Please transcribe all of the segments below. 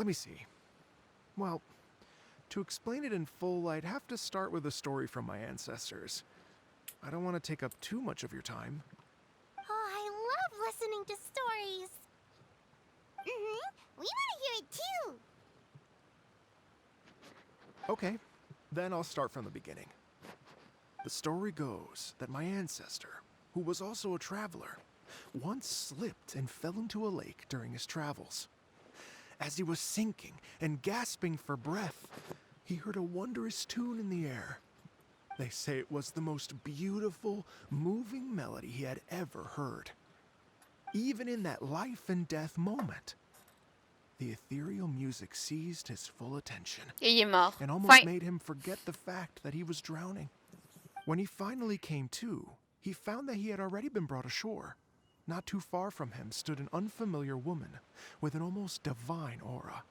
let me see. Well, to explain it in full, I'd have to start with a story from my ancestors. I don't want to take up too much of your time. Oh, I love listening to stories. We want to hear it too. Okay, then I'll start from the beginning. The story goes that my ancestor, who was also a traveler, once slipped and fell into a lake during his travels. As he was sinking and gasping for breath, he heard a wondrous tune in the air. They say it was the most beautiful, moving melody he had ever heard. Even in that life and death moment, the ethereal music seized his full attention Et il est mort. and almost Fin. made him forget the fact that he was drowning. When he finally came to, he found that he had already been brought ashore. Not too far from him stood an unfamiliar woman with an almost divine aura.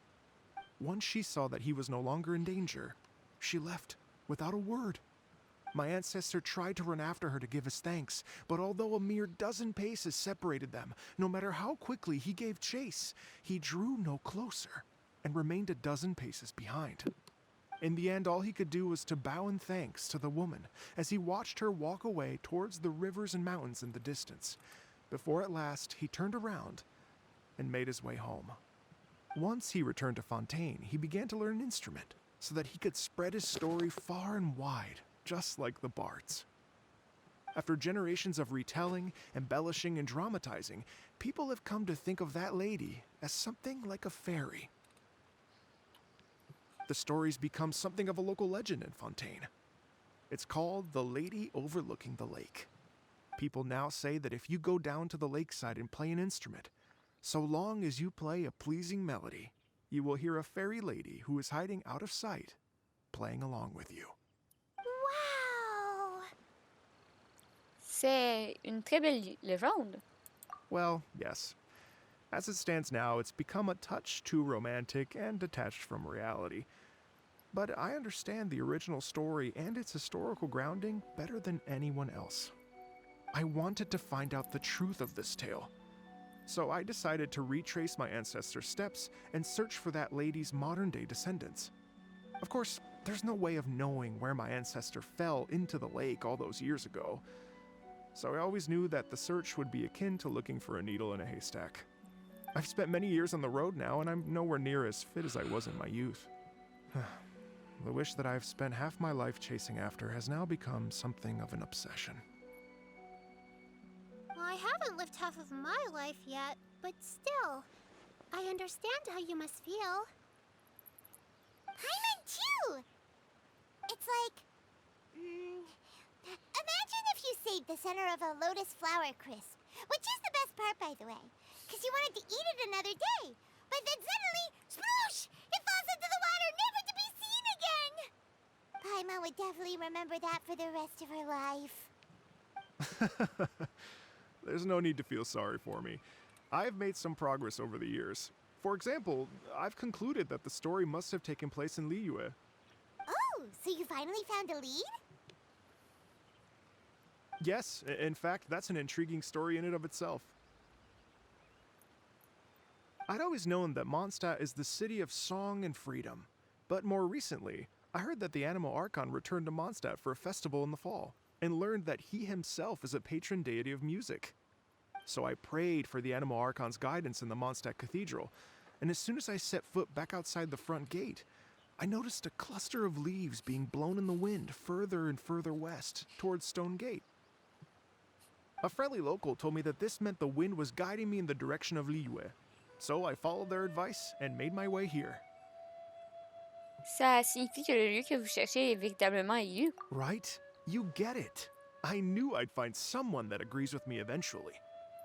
Once she saw that he was no longer in danger, she left without a word. My ancestor tried to run after her to give his thanks, but although a mere dozen paces separated them, no matter how quickly he gave chase, he drew no closer and remained a dozen paces behind. In the end, all he could do was to bow in thanks to the woman as he watched her walk away towards the rivers and mountains in the distance, before at last he turned around and made his way home. Once he returned to Fontaine, he began to learn an instrument so that he could spread his story far and wide, just like the bards. After generations of retelling, embellishing, and dramatizing, people have come to think of that lady as something like a fairy. The story's become something of a local legend in Fontaine. It's called The Lady Overlooking the Lake. People now say that if you go down to the lakeside and play an instrument, so long as you play a pleasing melody, you will hear a fairy lady who is hiding out of sight, playing along with you. Wow. C'est une très belle légende. Well, yes. As it stands now, it's become a touch too romantic and detached from reality. But I understand the original story and its historical grounding better than anyone else. I wanted to find out the truth of this tale. So I decided to retrace my ancestors' steps and search for that lady's modern-day descendants. Of course, there's no way of knowing where my ancestor fell into the lake all those years ago. So I always knew that the search would be akin to looking for a needle in a haystack. I've spent many years on the road now, and I'm nowhere near as fit as I was in my youth. The wish that I've spent half my life chasing after has now become something of an obsession. I haven't lived half of my life yet, but still, I understand how you must feel. I meant too! It's like... imagine if you saved the center of a lotus flower crisp, which is the best part, by the way, because you wanted to eat it another day. But then suddenly, sploosh! It falls into the water, never to be seen again! Paimon would definitely remember that for the rest of her life. There's no need to feel sorry for me. I've made some progress over the years. For example, I've concluded that the story must have taken place in Liyue. Oh, so you finally found a lead? Yes, in fact, that's an intriguing story in and of itself. I'd always known that Mondstadt is the city of song and freedom, but more recently, I heard that the Animal Archon returned to Mondstadt for a festival in the fall, and learned that he himself is a patron deity of music. So I prayed for the Animal Archon's guidance in the Mondstadt Cathedral, and as soon as I set foot back outside the front gate, I noticed a cluster of leaves being blown in the wind further and further west, towards Stone Gate. A friendly local told me that this meant the wind was guiding me in the direction of Liyue, so I followed their advice and made my way here. Ça signifie que le lieu que vous cherchez est véritablement élu. Right? You get it. I knew I'd find someone that agrees with me eventually.